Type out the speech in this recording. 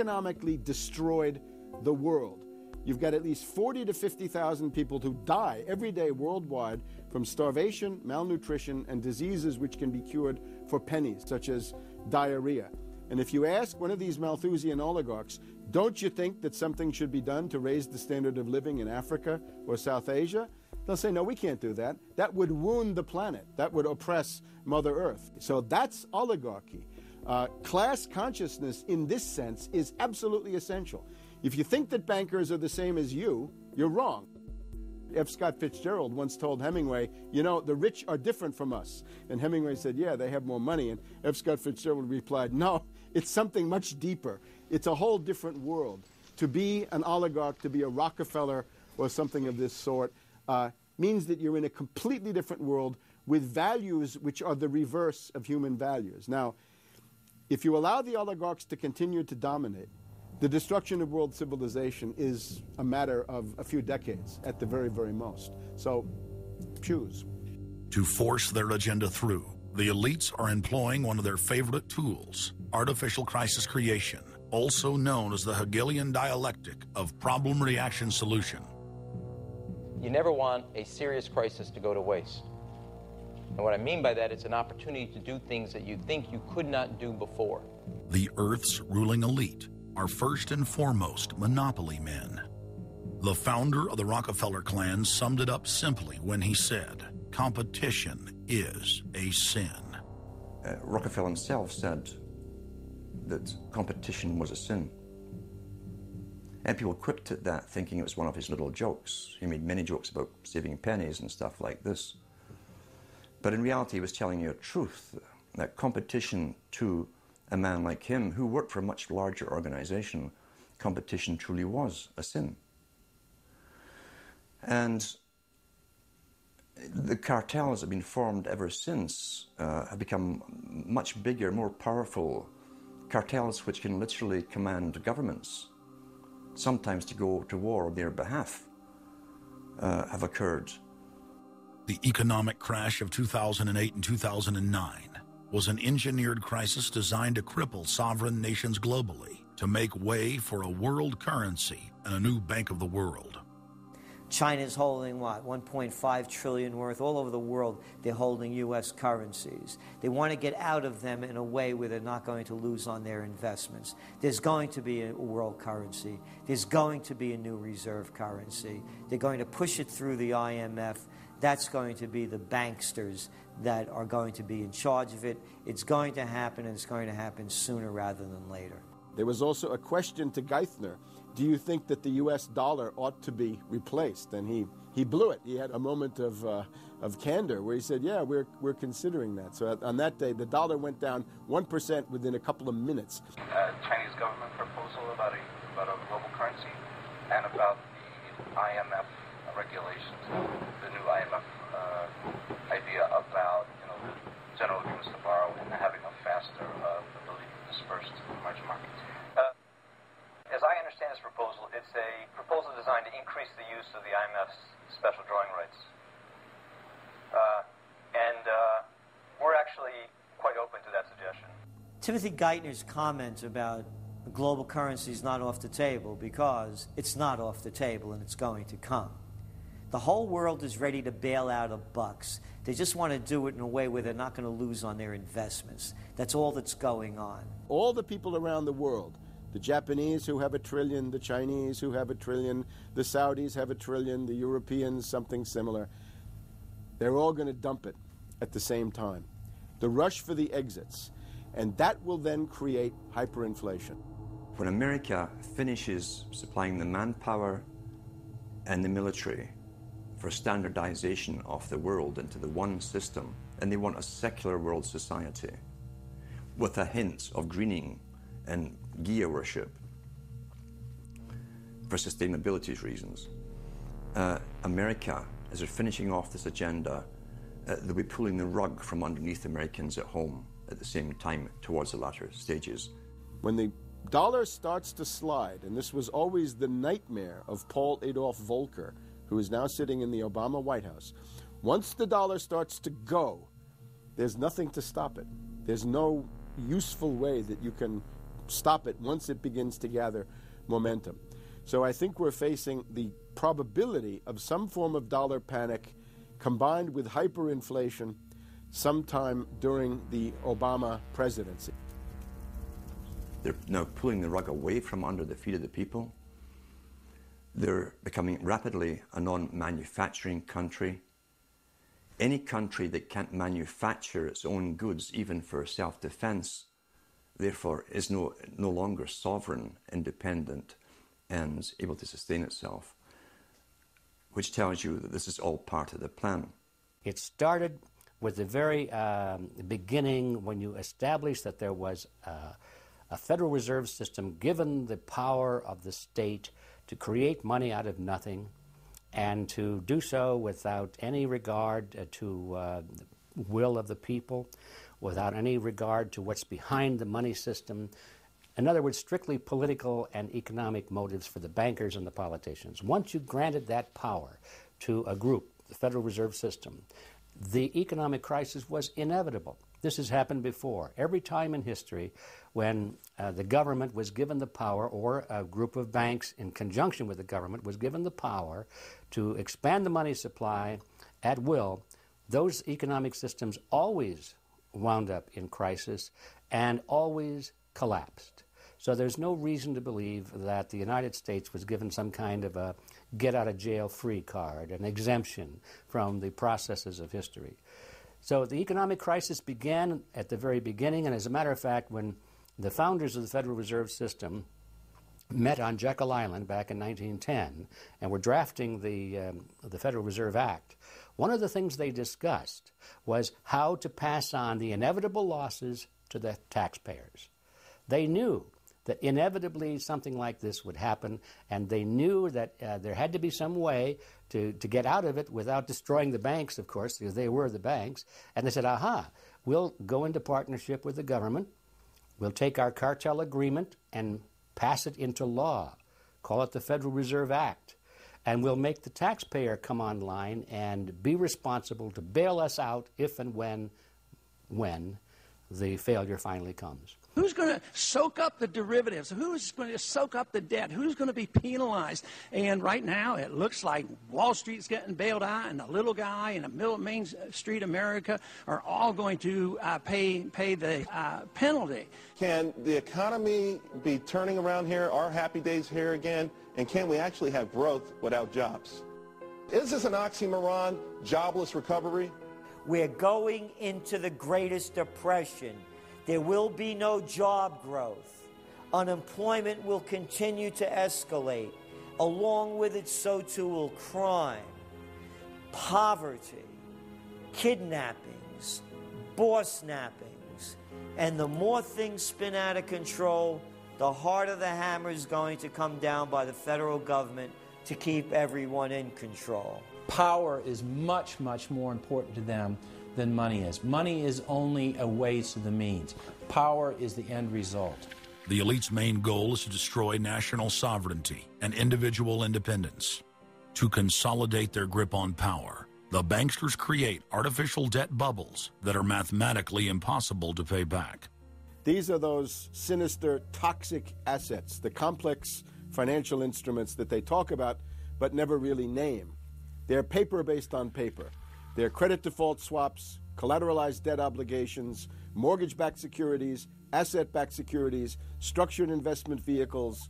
economically destroyed the world. You've got at least 40 to 50,000 people who die every day worldwide from starvation, malnutrition, and diseases which can be cured for pennies, such as diarrhea. And if you ask one of these Malthusian oligarchs, don't you think that something should be done to raise the standard of living in Africa or South Asia? They'll say, no, we can't do that. That would wound the planet. That would oppress Mother Earth. So that's oligarchy. Class consciousness in this sense is absolutely essential. If you think that bankers are the same as you're wrong. F. Scott Fitzgerald once told Hemingway, you know, the rich are different from us. And Hemingway said, yeah, they have more money. And F. Scott Fitzgerald replied, no, it's something much deeper. It's a whole different world. To be an oligarch, to be a Rockefeller or something of this sort, means that you're in a completely different world with values which are the reverse of human values. Now, if you allow the oligarchs to continue to dominate, the destruction of world civilization is a matter of a few decades at the very, very most. So, choose. To force their agenda through, the elites are employing one of their favorite tools, artificial crisis creation, also known as the Hegelian dialectic of problem-reaction-solution. You never want a serious crisis to go to waste. And what I mean by that, it's an opportunity to do things that you think you could not do before. The Earth's ruling elite are first and foremost monopoly men. The founder of the Rockefeller clan summed it up simply when he said, competition is a sin. Rockefeller himself said that competition was a sin. And people quipped at that, thinking it was one of his little jokes. He made many jokes about saving pennies and stuff like this. But in reality, he was telling you a truth, that competition to a man like him, who worked for a much larger organization, competition truly was a sin. And the cartels that have been formed ever since have become much bigger, more powerful cartels which can literally command governments, sometimes to go to war on their behalf, have occurred. The economic crash of 2008 and 2009 was an engineered crisis designed to cripple sovereign nations globally to make way for a world currency and a new bank of the world. China's holding, what, 1.5 trillion worth. All over the world, they're holding U.S. currencies. They want to get out of them in a way where they're not going to lose on their investments. There's going to be a world currency. There's going to be a new reserve currency. They're going to push it through the IMF. That's going to be the banksters that are going to be in charge of it. It's going to happen, and it's going to happen sooner rather than later. There was also a question to Geithner. Do you think that the U.S. dollar ought to be replaced? And he blew it. He had a moment of candor where he said, yeah, we're considering that. So on that day, the dollar went down 1% within a couple of minutes. Chinese government proposal about a global currency and about the IMF regulations, the new IMF idea about general agreements to borrow and having a faster ability to disperse to the emerging markets. As I understand this proposal, it's a proposal designed to increase the use of the IMF's special drawing rights. And we're actually quite open to that suggestion. Timothy Geithner's comment about global currency is not off the table because it's not off the table and it's going to come. The whole world is ready to bail out of bucks. They just want to do it in a way where they're not going to lose on their investments. That's all that's going on. All the people around the world, the Japanese who have $1 trillion, the Chinese who have $1 trillion, the Saudis have $1 trillion, the Europeans something similar, they're all going to dump it at the same time. The rush for the exits. And that will then create hyperinflation. When America finishes supplying the manpower and the military for standardization of the world into the one system, and they want a secular world society with a hint of greening and Gaia worship for sustainability reasons. America, as they're finishing off this agenda, they'll be pulling the rug from underneath Americans at home at the same time towards the latter stages. When the dollar starts to slide, and this was always the nightmare of Paul Adolph Volcker, who is now sitting in the Obama White House, once the dollar starts to go, there's nothing to stop it. There's no useful way that you can stop it once it begins to gather momentum. So I think we're facing the probability of some form of dollar panic combined with hyperinflation sometime during the Obama presidency. They're now pulling the rug away from under the feet of the people. They're becoming rapidly a non-manufacturing country. Any country that can't manufacture its own goods, even for self-defense, therefore is no longer sovereign, independent, and able to sustain itself, which tells you that this is all part of the plan. It started with the very beginning when you established that there was a Federal Reserve System given the power of the state to create money out of nothing and to do so without any regard to the will of the people, without any regard to what's behind the money system. In other words, strictly political and economic motives for the bankers and the politicians. Once you granted that power to a group, the Federal Reserve System, the economic crisis was inevitable. This has happened before. Every time in history when the government was given the power, or a group of banks in conjunction with the government was given the power to expand the money supply at will, those economic systems always wound up in crisis and always collapsed. So there's no reason to believe that the United States was given some kind of a get-out-of-jail-free card, an exemption from the processes of history. So the economic crisis began at the very beginning, and as a matter of fact, when the founders of the Federal Reserve System met on Jekyll Island back in 1910 and were drafting the Federal Reserve Act, one of the things they discussed was how to pass on the inevitable losses to the taxpayers. They knew that inevitably something like this would happen, and they knew that there had to be some way to get out of it without destroying the banks, of course, because they were the banks. And they said, aha, we'll go into partnership with the government, we'll take our cartel agreement and pass it into law, call it the Federal Reserve Act, and we'll make the taxpayer come online and be responsible to bail us out if and when the failure finally comes. Who's going to soak up the derivatives? Who's going to soak up the debt? Who's going to be penalized? And right now, it looks like Wall Street's getting bailed out, and the little guy in the middle of Main Street America are all going to pay the penalty. Can the economy be turning around here? Are happy days here again? And can we actually have growth without jobs? Is this an oxymoron, jobless recovery? We're going into the greatest depression. There will be no job growth. Unemployment will continue to escalate. Along with it, so too will crime, poverty, kidnappings, boss snappings. And the more things spin out of control, the harder the hammer is going to come down by the federal government to keep everyone in control. Power is much, much more important to them than money is. Money is only a way to the means. Power is the end result. The elite's main goal is to destroy national sovereignty and individual independence. To consolidate their grip on power, the banksters create artificial debt bubbles that are mathematically impossible to pay back. These are those sinister, toxic assets, the complex financial instruments that they talk about but never really name. They're paper based on paper. They're credit default swaps, collateralized debt obligations, mortgage-backed securities, asset-backed securities, structured investment vehicles,